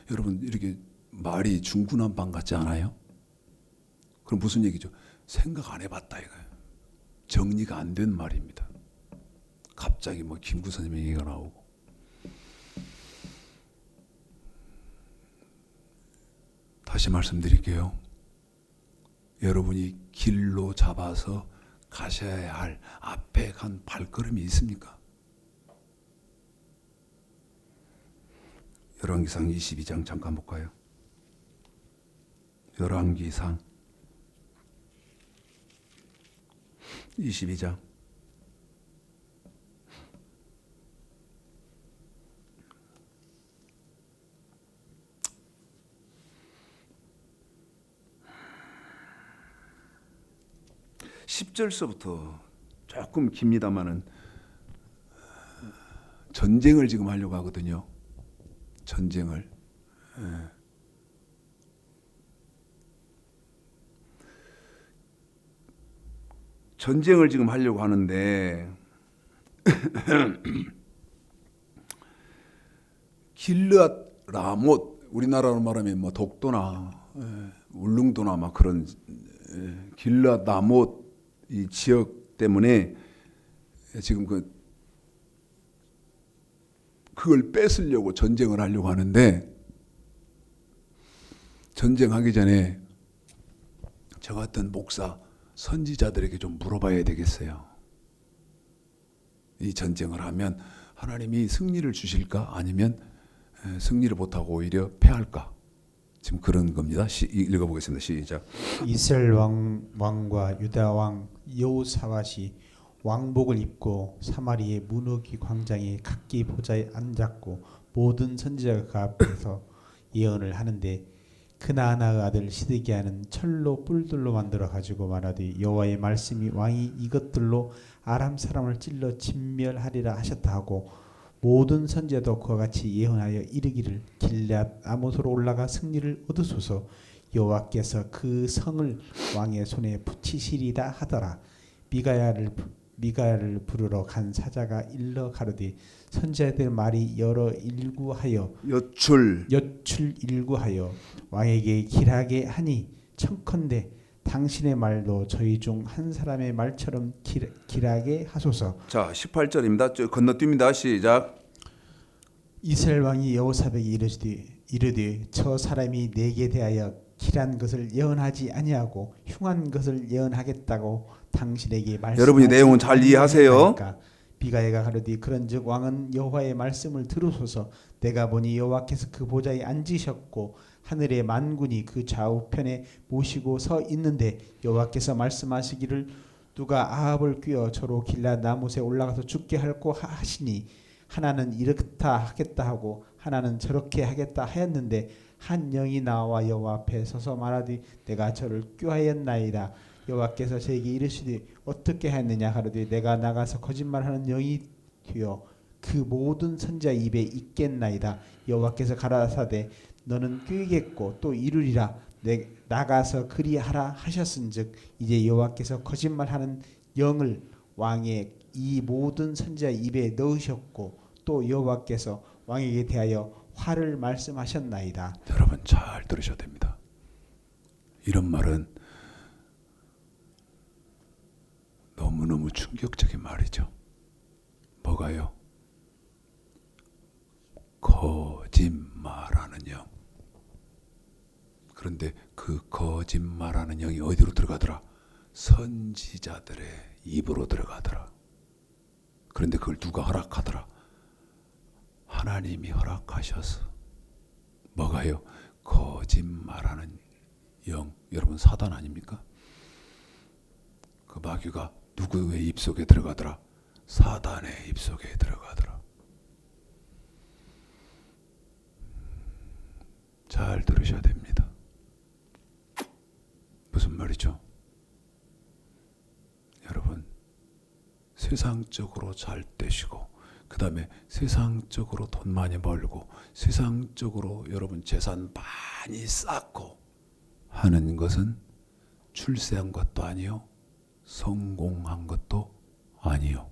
여러분 이렇게 말이 중구난방 같지 않아요? 그럼 무슨 얘기죠? 생각 안 해봤다 이거예요. 정리가 안 된 말입니다. 갑자기 뭐 김구선님 얘기가 나오고. 다시 말씀드릴게요. 여러분이 길로 잡아서 가셔야 할 앞에 간 발걸음이 있습니까? 열왕기상 22장 잠깐 볼까요? 열왕기상 22장 10절서부터 조금 깁니다마는 전쟁을 지금 하려고 하거든요. 전쟁을. 전쟁을 지금 하려고 하는데 길르앗 라못, 우리나라로 말하면 뭐 독도나 울릉도나 막 그런 길르앗 라못 이 지역 때문에 지금 그걸 뺏으려고 전쟁을 하려고 하는데, 전쟁하기 전에 저 같은 목사 선지자들에게 좀 물어봐야 되겠어요. 이 전쟁을 하면 하나님이 승리를 주실까? 아니면 승리를 못하고 오히려 패할까? 지금 그런 겁니다. 읽어보겠습니다. 시작. 이스라엘 왕과 유다 왕 여호사밧이 왕복을 입고 사마리의 문호기 광장에 각기 보좌에 앉았고 모든 선지자가 그 앞에서 예언을 하는데 그나아나의 아들 시드기야는 철로 뿔들로 만들어 가지고 말하되 여호와의 말씀이 왕이 이것들로 아람 사람을 찔러 진멸하리라 하셨다 하고 모든 선지자도 그와 같이 예언하여 이르기를 길앗 아못으로 올라가 승리를 얻으소서 여호와께서 그 성을 왕의 손에 붙이시리다 하더라. 미가야를 부르러 간 사자가 일러 가로되 선지자들 말이 여러 일구하여 여출 일구하여 왕에게 길하게 하니 청컨대 당신의 말도 저희 중 한 사람의 말처럼 길하게 하소서. 자 18절입니다. 건너뜁니다. 시작. 이스라엘 왕이 여호사밧에게 이르되 저 사람이 내게 대하여 길한 것을 예언하지 아니하고 흉한 것을 예언하겠다고 당신에게 말씀하지 여러분이 내용은 잘 이해하세요. 비가야가 가로되 그런즉 왕은 여호와의 말씀을 들으소서. 내가 보니 여호와께서 그 보좌에 앉으셨고 하늘의 만군이 그 좌우편에 모시고 서 있는데 여호와께서 말씀하시기를 누가 아합을 꾀어 저로 길라 나못에 올라가서 죽게 할고 하시니 하나는 이렇다 하겠다 하고 하나는 저렇게 하겠다 하였는데 한 영이 나와 여호와 앞에 서서 말하되 내가 저를 꾀하였나이다. 여호와께서 저에게 이르시되 어떻게 하였느냐 하르되 내가 나가서 거짓말하는 영이 되어 그 모든 선지자 입에 있겠나이다. 여호와께서 가라사대 너는 꾀겠고 또 이르리라. 나가서 그리하라 하셨은즉 이제 여호와께서 거짓말하는 영을 왕의 이 모든 선지자 입에 넣으셨고 또 여호와께서 왕에게 대하여 화를 말씀하셨나이다. 여러분 잘 들으셔야 됩니다. 이런 말은 너무너무 충격적인 말이죠. 뭐가요? 거짓말하는 영. 그런데 그 거짓말하는 영이 어디로 들어가더라? 선지자들의 입으로 들어가더라. 그런데 그걸 누가 허락하더라? 하나님이 허락하셔서. 뭐가요? 거짓말하는 영. 여러분 사단 아닙니까? 그 마귀가 누구의 입속에 들어가더라? 사단의 입속에 들어가더라. 잘 들으셔야 됩니다. 무슨 말이죠? 여러분 세상적으로 잘 되시고 그 다음에 세상적으로 돈 많이 벌고 세상적으로 여러분 재산 많이 쌓고 하는 것은 출세한 것도 아니요 성공한 것도 아니요.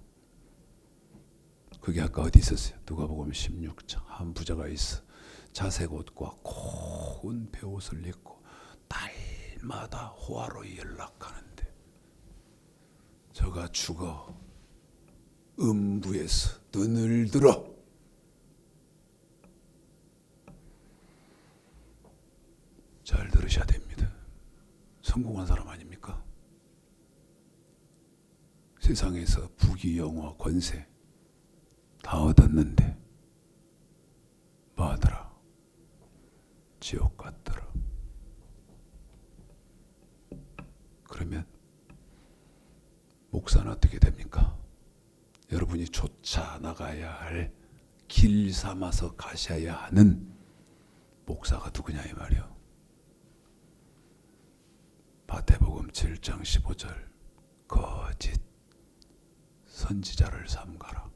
그게 아까 어디 있었어요? 누가복음 16장 한 부자가 있어. 자색 옷과 고운 베옷을 입고 날마다 호화로이 연락하는데 저가 죽어 음부에서 눈을 들어 잘 들으셔야 됩니다. 성공한 사람 아닙니까? 세상에서 부귀 영화 권세 다 얻었는데 뭐 하더라? 지옥 갔더라. 그러면 목사는 어떻게 됩니까? 여러분이 쫓아 나가야 할 길 삼아서 가셔야 하는 목사가 누구냐 이 말이요. 마태복음 7장 15절 거짓 선지자를 삼가라.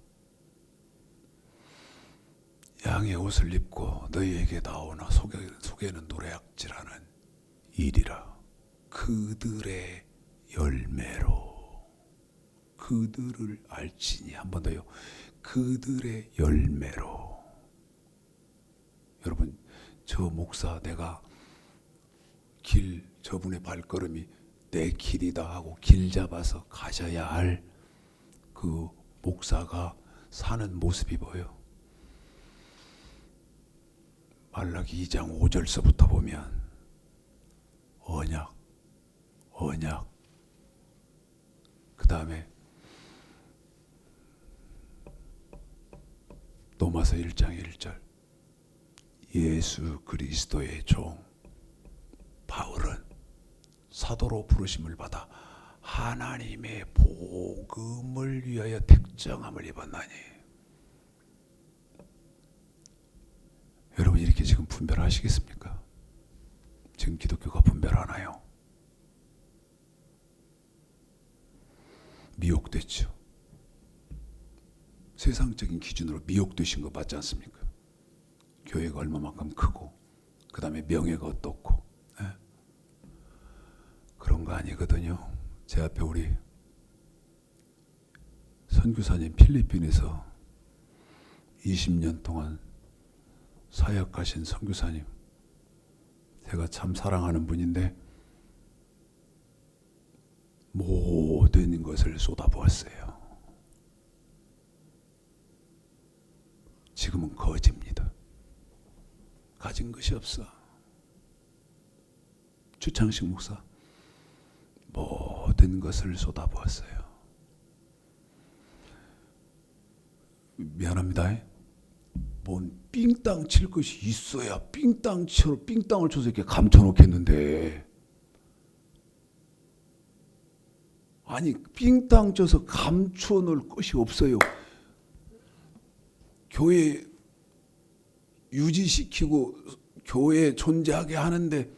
양의 옷을 입고 너희에게 나오나 속에는 노략질하는 일이라. 그들의 열매로 그들을 알지니. 한 번 더요. 그들의 열매로. 여러분 저 목사 내가 저분의 발걸음이 내 길이다 하고 길 잡아서 가셔야 할 그 목사가 사는 모습이 보여. 말라기 2장 5절서부터 보면 언약 그 다음에 로마서 1장 1절 예수 그리스도의 종 바울은 사도로 부르심을 받아 하나님의 복음을 위하여 택정함을 입었나니. 여러분 이렇게 지금 분별하시겠습니까? 지금 기독교가 분별하나요? 미혹됐죠. 세상적인 기준으로 미혹되신 거 맞지 않습니까? 교회가 얼마만큼 크고 그 다음에 명예가 어떻고 그런 거 아니거든요. 제 앞에 우리 선교사님 필리핀에서 20년 동안 사역하신 선교사님, 제가 참 사랑하는 분인데 모든 것을 쏟아부었어요. 지금은 거지입니다. 가진 것이 없어. 주창식 목사 모든 것을 쏟아부었어요. 미안합니다. 뭔 삥땅 칠 것이 있어야 삥땅을 쳐서 이렇게 감춰놓겠는데. 아니 삥땅 쳐서 감춰놓을 것이 없어요. 교회 유지시키고 교회 존재하게 하는데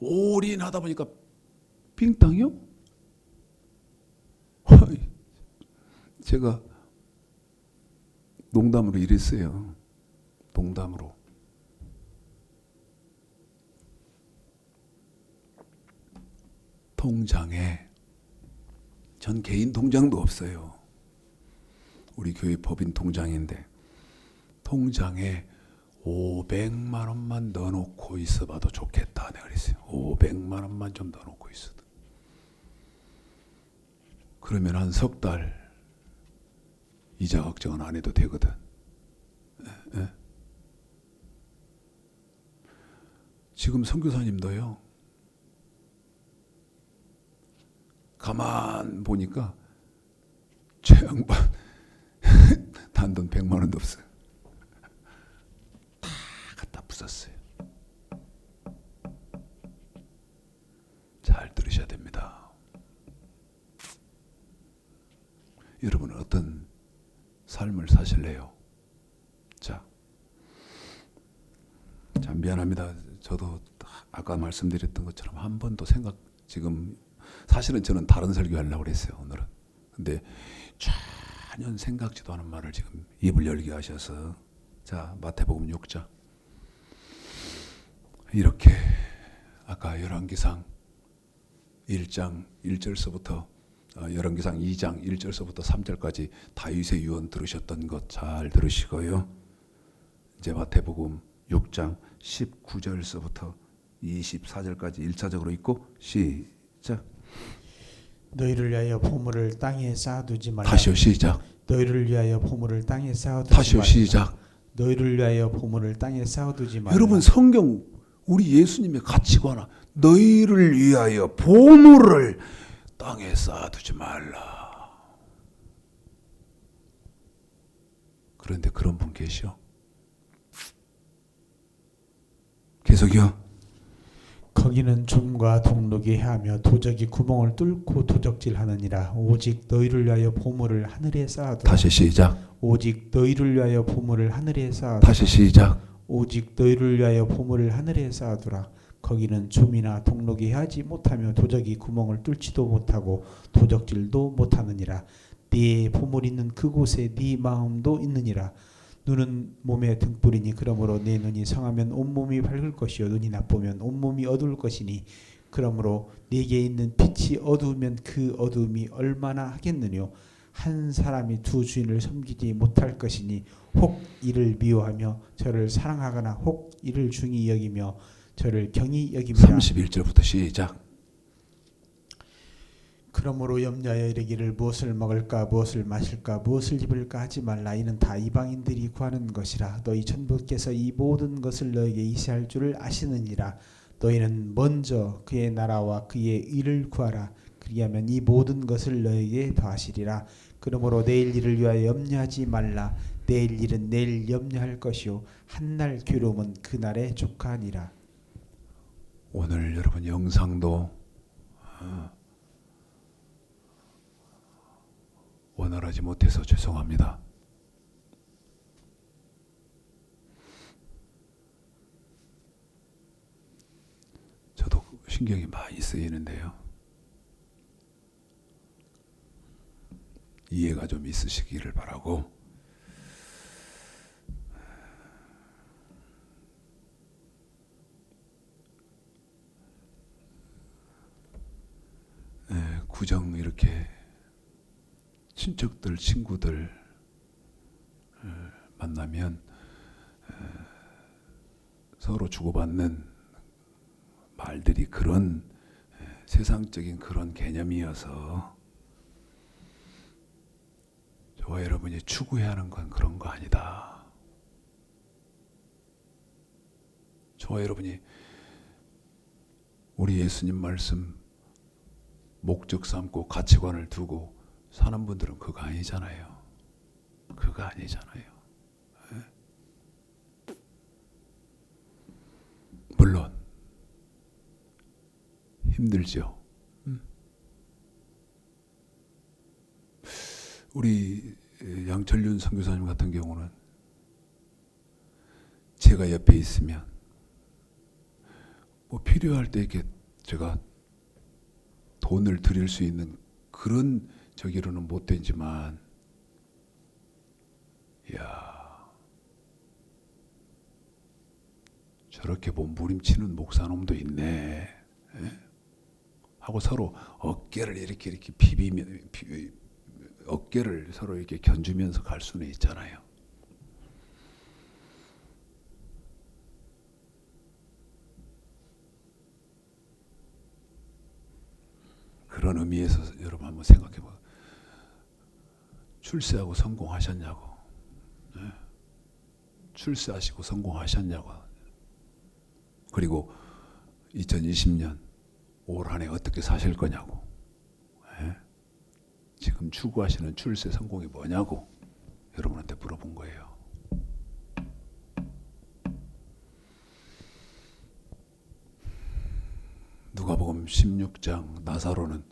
올인하다 보니까 삥땅이요? 제가 농담으로 이랬어요. 농담으로. 통장에 전 개인 통장도 없어요. 우리 교회 법인 통장인데 통장에 500만 원만 넣어놓고 있어봐도 좋겠다. 내가 그랬어요. 500만 원만 좀 넣어놓고 있어도. 그러면 한 석 달 이자 걱정은 안 해도 되거든. 에? 지금 선교사님도요. 가만 보니까 저 양반 단돈 100만 원도 없어요. 다 갖다 부쉈어요. 잘 들으셔야 됩니다. 여러분은 어떤 삶을 사실래요? 자, 미안합니다. 저도 아까 말씀드렸던 것처럼 한 번도 지금 사실은 저는 다른 설교하려고 그랬어요, 오늘은. 근데 전혀 생각지도 않은 말을 지금 입을 열게 하셔서. 자, 마태복음 6장. 이렇게 아까 열왕기상 1장 1절서부터 열왕기상 2장 1절서부터 3절까지 다윗의 유언 들으셨던 것 잘 들으시고요. 이제 마태복음 6장 19절서부터 24절까지 1차적으로 읽고 시작. 너희를 위하여 보물을 땅에 쌓아두지 말라. 다시요 시작. 너희를 위하여 보물을 땅에 쌓아두지 다시요 말라. 시작. 너희를 위하여 보물을 땅에 쌓아두지 말라. 여러분 성경 우리 예수님의 가치관은 너희를 위하여 보물을 땅에 쌓아두지 말라. 그런데 그런 분 계셔? 계속이요. 거기는 좀과 동록이 해하며 도적이 구멍을 뚫고 도적질하느니라. 오직 너희를 위하여 보물을 하늘에 쌓아두라. 다시 시작. 오직 너희를 위하여 보물을 하늘에 쌓아두라. 다시 시작. 오직 너희를 위하여 보물을 하늘에 쌓아두라. 거기는 좀이나 동록이 하지 못하며 도적이 구멍을 뚫지도 못하고 도적질도 못하느니라. 네 보물 있는 그곳에 네 마음도 있느니라. 눈은 몸의 등불이니 그러므로 내 눈이 성하면 온몸이 밝을 것이요 눈이 나쁘면 온몸이 어두울 것이니 그러므로 네게 있는 빛이 어두우면 그 어두움이 얼마나 하겠느뇨. 한 사람이 두 주인을 섬기지 못할 것이니 혹 이를 미워하며 저를 사랑하거나 혹 이를 중히 여기며 저를 경히 여깁니다. 31절부터 시작. 그러므로 염려하여 이르기를 무엇을 먹을까 무엇을 마실까 무엇을 입을까 하지 말라. 이는 다 이방인들이 구하는 것이라. 너희 천부께서 이 모든 것을 너에게 이시할 줄을 아시느니라. 너희는 먼저 그의 나라와 그의 의를 구하라. 그리하면 이 모든 것을 너에게 더하시리라. 그러므로 내일 일을 위하여 염려하지 말라. 내일 일은 내일 염려할 것이요 한날 괴로움은 그날에 족하니라. 오늘 여러분 영상도 원활하지 못해서 죄송합니다. 저도 신경이 많이 쓰이는데요. 이해가 좀 있으시기를 바라고. 구정 이렇게 친척들, 친구들 만나면 서로 주고받는 말들이 그런 세상적인 그런 개념이어서 저와 여러분이 추구해야 하는 건 그런 거 아니다. 저와 여러분이 우리 예수님 말씀 목적 삼고 가치관을 두고 사는 분들은 그거 아니잖아요. 그거 아니잖아요. 물론 힘들죠. 우리 양철륜 선교사님 같은 경우는 제가 옆에 있으면 뭐 필요할 때 이렇게 제가 돈을 드릴 수 있는 그런 저기로는 못 되지만, 야, 저렇게 몸부림치는 목사놈도 있네. 예? 하고 서로 어깨를 이렇게 비비며 어깨를 서로 이렇게 견주면서 갈 수는 있잖아요. 그런 의미에서 여러분 한번 생각해 봐. 출세하고 성공하셨냐고. 네. 출세하시고 성공하셨냐고. 그리고 2020년 올 한 해 어떻게 사실 거냐고. 네. 지금 추구하시는 출세 성공이 뭐냐고 여러분한테 물어본 거예요. 누가복음 16장 나사로는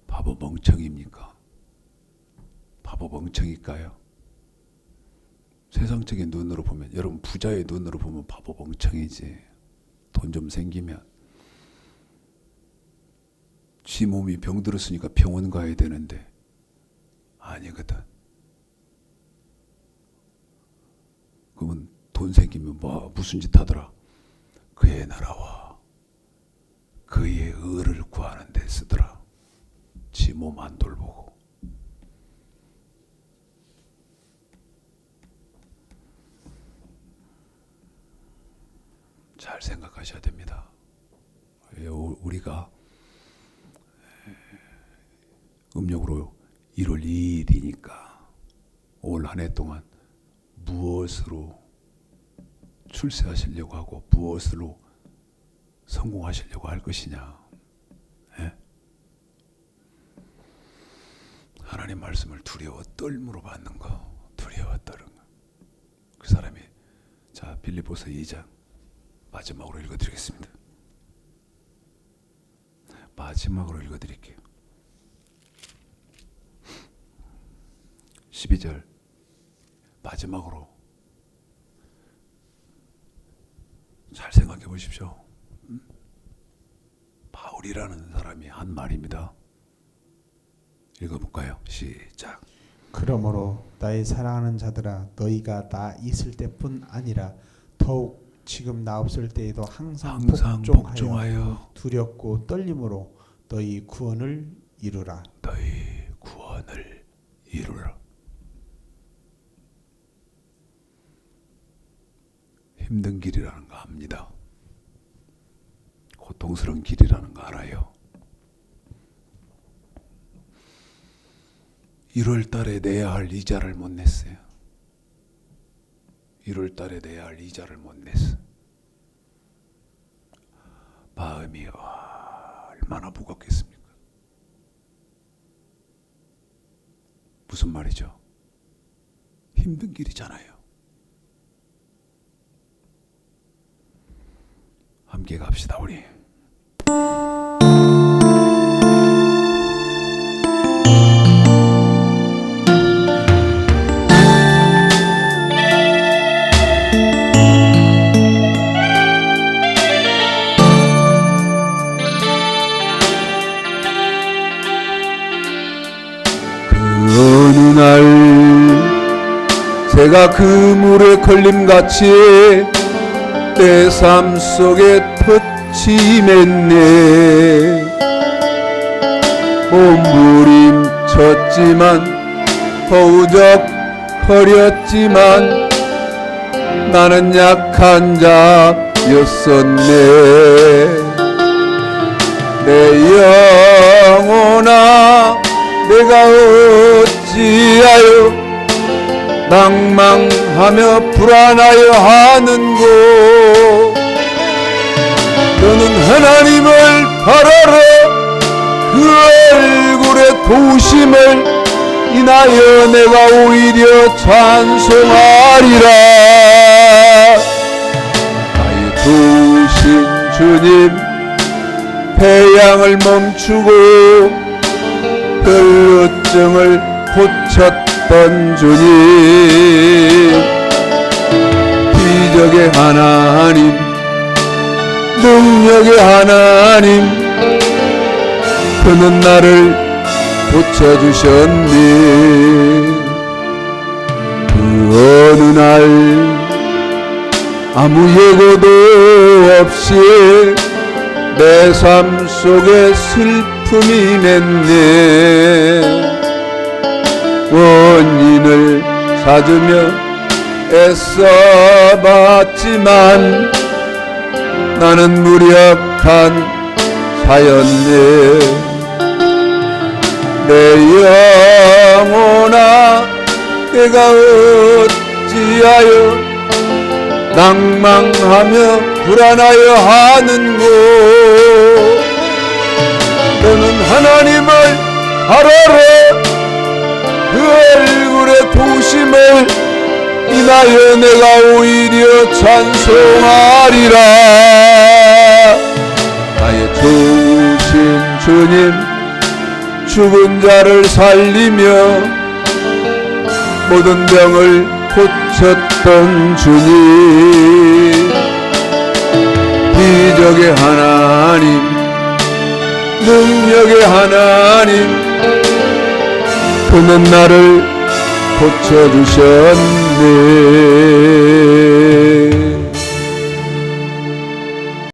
바보 멍청입니까? 바보 멍청일까요? 세상적인 눈으로 보면, 여러분 부자의 눈으로 보면 바보 멍청이지. 돈 좀 생기면. 지 몸이 병들었으니까 병원 가야 되는데 아니거든. 그러면 돈 생기면 뭐 무슨 짓 하더라? 그의 나라와 그의 의를 구하는 데 쓰더라. 지 몸 안 돌보고. 잘 생각하셔야 됩니다. 우리가 음력으로 1월 2일이니까 올 한 해 동안 무엇으로 출세하시려고 하고 무엇으로 성공하시려고 할 것이냐. 예? 하나님 말씀을 두려워 떨므로 받는 거. 두려워 떨은 거. 그 사람이, 자, 빌립보서 2장 마지막으로 읽어드리겠습니다. 마지막으로 읽어드릴게요. 12절 마지막으로 잘 생각해 보십시오. 바울이라는 사람이 한 말입니다. 읽어볼까요? 시작. 그러므로 나의 사랑하는 자들아, 너희가 나 있을 때뿐 아니라 더욱 지금 나 없을 때에도 항상 복종하여 두렵고 떨림으로 너희 구원을 이루라. 너희 구원을 이루라. 힘든 길이라는 거 압니다. 고통스러운 길이라는 거 알아요. 1월 달에 내야 할 이자를 못 냈어요. 1월 달에 내야 할 이자를 못 냈어. 마음이 얼마나 무겁겠습니까? 무슨 말이죠? 힘든 길이잖아요. 함께 갑시다 우리. 그 어느 날 새가 그물에 걸림같이 내 삶 속에 터치 맺네. 몸부림쳤지만 허우적거렸지만 나는 약한 자였었네. 내 영혼아 내가 어찌하여 낭망하며 불안하여 하는고. 너는 하나님을 바라라. 그 얼굴의 도우심을 인하여 내가 오히려 찬송하리라. 나의 좋으신 주님, 태양을 멈추고 혈루증을 고쳤던 주님, 기적의 하나님, 능력의 하나님, 그는 나를 고쳐주셨네. 그 어느 날 아무 예고도 없이 내 삶 속에 슬픔이 맺네. 원인을 찾으며 애써봤지만 나는 무력한 사였네. 내 영혼아, 내가 어찌하여 낭망하며 불안하여 하는고. 너는 하나님을 알아라. 그 얼굴의 도심을 인하여 내가 오히려 찬송하리라. 나의 좋으신 주님, 죽은 자를 살리며 모든 병을 고쳤던 주님, 기적의 하나님, 능력의 하나님, 그는 나를 고쳐주셨네.